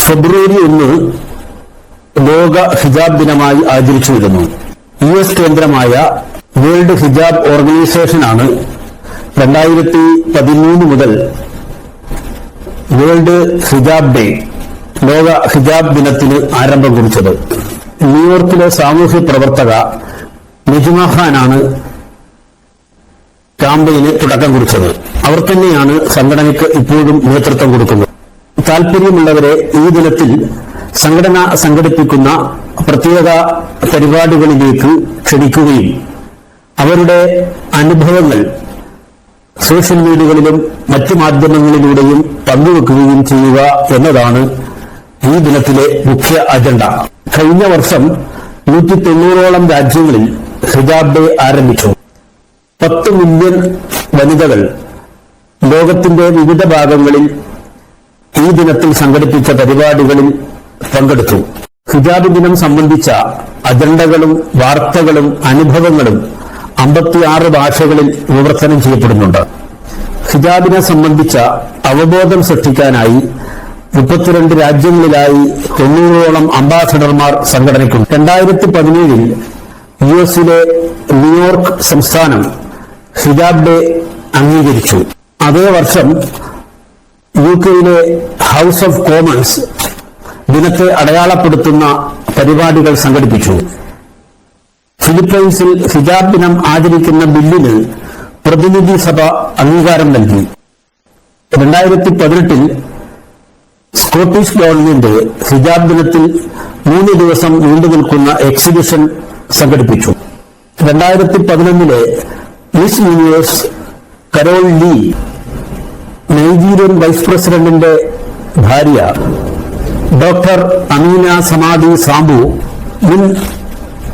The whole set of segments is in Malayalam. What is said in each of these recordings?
ഫെബ്രുവരി 1 ലോക ഹിജാബ് ദിനമായി ആചരിച്ചു വരുന്നു. US കേന്ദ്രമായ വേൾഡ് ഹിജാബ് ഓർഗനൈസേഷനാണ് 2013 മുതൽ വേൾഡ് ഹിജാബ് ഡേ, ലോക ഹിജാബ് ദിനത്തിന് ആരംഭം കുറിച്ചത്. ന്യൂയോർക്കിലെ സാമൂഹ്യ പ്രവർത്തക നിജ്മ ഖാനാണ് ക്യാമ്പയിന് തുടക്കം കുറിച്ചത്. അവർ തന്നെയാണ് സംഘടനയ്ക്ക് ഇപ്പോഴും നേതൃത്വം കൊടുക്കുന്നത്. താൽപര്യമുള്ളവരെ ഈ ദിനത്തിൽ സംഘടന സംഘടിപ്പിക്കുന്ന പ്രത്യേക പരിപാടികളിലേക്ക് ക്ഷണിക്കുകയും അവരുടെ അനുഭവങ്ങൾ സോഷ്യൽ മീഡിയകളിലും മറ്റു മാധ്യമങ്ങളിലൂടെയും പങ്കുവെക്കുകയും ചെയ്യുക എന്നതാണ് ഈ ദിനത്തിലെ മുഖ്യ അജണ്ട. കഴിഞ്ഞ വർഷം 190ഓളം രാജ്യങ്ങളിൽ ഹിജാബ് ഡേ ആരംഭിച്ചു. 10 മില്യൺ വനിതകൾ ലോകത്തിന്റെ വിവിധ ഭാഗങ്ങളിൽ ഈ ദിനത്തിൽ സംഘടിപ്പിച്ച പരിപാടികളിൽ പങ്കെടുത്തു. ഹിജാബ് ദിനം സംബന്ധിച്ച അജണ്ടകളും വാർത്തകളും അനുഭവങ്ങളും 56 ഭാഷകളിൽ വിവർത്തനം ചെയ്യപ്പെടുന്നുണ്ട്. ഹിജാബിനെ സംബന്ധിച്ച അവബോധം സൃഷ്ടിക്കാനായി 32 രാജ്യങ്ങളിലായി 90ഓളം അംബാസഡർമാർ സംഘടനയ്ക്കുണ്ട്. 2017 യുഎസിലെ ന്യൂയോർക്ക് സംസ്ഥാനം ഹിജാബ് ഡേ അംഗീകരിച്ചു. അതേ വർഷം യുകെയിലെ ഹൌസ് ഓഫ് കോമൺസ് ദിനത്തെ അടയാളപ്പെടുത്തുന്ന പരിപാടികൾ സംഘടിപ്പിച്ചു. ഫിലിപ്പൈൻസിൽ ഹിജാബ് ദിനം ആചരിക്കുന്ന ബില്ലിന് പ്രതിനിധി സഭ അംഗീകാരം നൽകി. 2018 സ്കോട്ടിഷ് ഗവൺമെന്റ് ഹിജാബ് ദിനത്തിൽ 3 ദിവസം നീണ്ടു നിൽക്കുന്ന എക്സിബിഷൻ സംഘടിപ്പിച്ചു. 2011 Miss Universe Carol Lee, Nigerian vice പ്രസിഡന്റിന്റെ ഭാര്യ ഡോക്ടർ അമീന സമാദി സാംബു,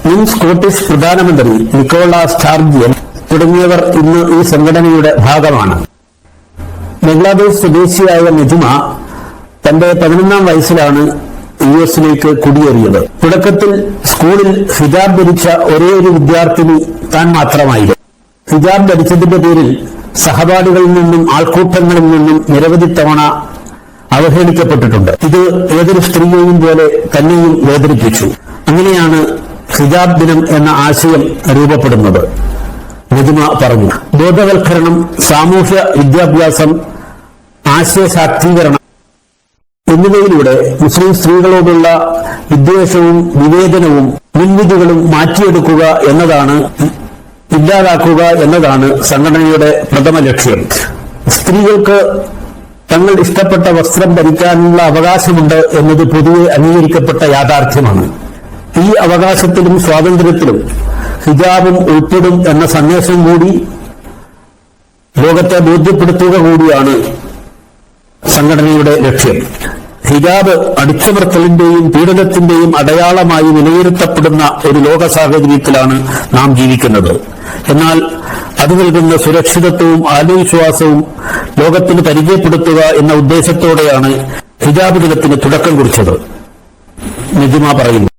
മുൻ സ്കോട്ടിഷ് പ്രധാനമന്ത്രി നിക്കോള സ്റ്റാർജിയൻ തുടങ്ങിയവർ ഇന്ന് ഈ സംഘടനയുടെ ഭാഗമാണ്. ബംഗ്ലാദേശ് സ്വദേശിയായ നിജ്മ തന്റെ 11ാം വയസ്സിലാണ് യുഎസിലേക്ക് കുടിയേറിയത്. തുടക്കത്തിൽ സ്കൂളിൽ ഹിജാബ് ധരിച്ച ഒരേയൊരു വിദ്യാർത്ഥിനി താൻ മാത്രമായിരുന്നു. ഹിജാബ് ധരിച്ചതിന്റെ പേരിൽ സഹപാഠികളിൽ നിന്നും ആൾക്കൂട്ടങ്ങളിൽ നിന്നും നിരവധി തവണ അവഹേളിക്കപ്പെട്ടിട്ടുണ്ട്. ഇത് ഏതൊരു സ്ത്രീയെയും പോലെ തന്നെയും വേദനിപ്പിച്ചു. അങ്ങനെയാണ് ഹിജാബ് ദിനം എന്ന ആശയം രൂപപ്പെടുന്നത്, നിജ്മ പറഞ്ഞു. ബോധവൽക്കരണം, സാമൂഹ്യ വിദ്യാഭ്യാസം, ആശയശാക്തീകരണം എന്നിവയിലൂടെ മുസ്ലിം സ്ത്രീകളോടുള്ള വിദ്വേഷവും വിവേചനവും മുൻവിധികളും മാറ്റിയെടുക്കുക എന്നതാണ്, ഇല്ലാതാക്കുക എന്നതാണ് സംഘടനയുടെ പ്രഥമ ലക്ഷ്യം. സ്ത്രീകൾക്ക് തങ്ങൾ ഇഷ്ടപ്പെട്ട വസ്ത്രം ധരിക്കാനുള്ള അവകാശമുണ്ട് എന്നത് പൊതുവെ അംഗീകരിക്കപ്പെട്ട യാഥാർത്ഥ്യമാണ്. ഈ അവകാശത്തിലും സ്വാതന്ത്ര്യത്തിലും ഹിജാബും ഉൾപ്പെടും എന്ന സന്ദേശം കൂടി ലോകത്തെ ബോധ്യപ്പെടുത്തുക കൂടിയാണ് സംഘടനയുടെ ലക്ഷ്യം. ഹിജാബ് അടിച്ചമർത്തലിന്റെയും പീഡനത്തിന്റെയും അടയാളമായി വിലയിരുത്തപ്പെടുന്ന ഒരു ലോക സാഹചര്യത്തിലാണ് നാം ജീവിക്കുന്നത്. എന്നാൽ അത് നൽകുന്ന സുരക്ഷിതത്വവും ആത്മവിശ്വാസവും ലോകത്തിന് പരിചയപ്പെടുത്തുക എന്ന ഉദ്ദേശത്തോടെയാണ് ഹിജാബ് ദിനത്തിന് തുടക്കം കുറിച്ചത്, നിജ്മ പറയുന്നു.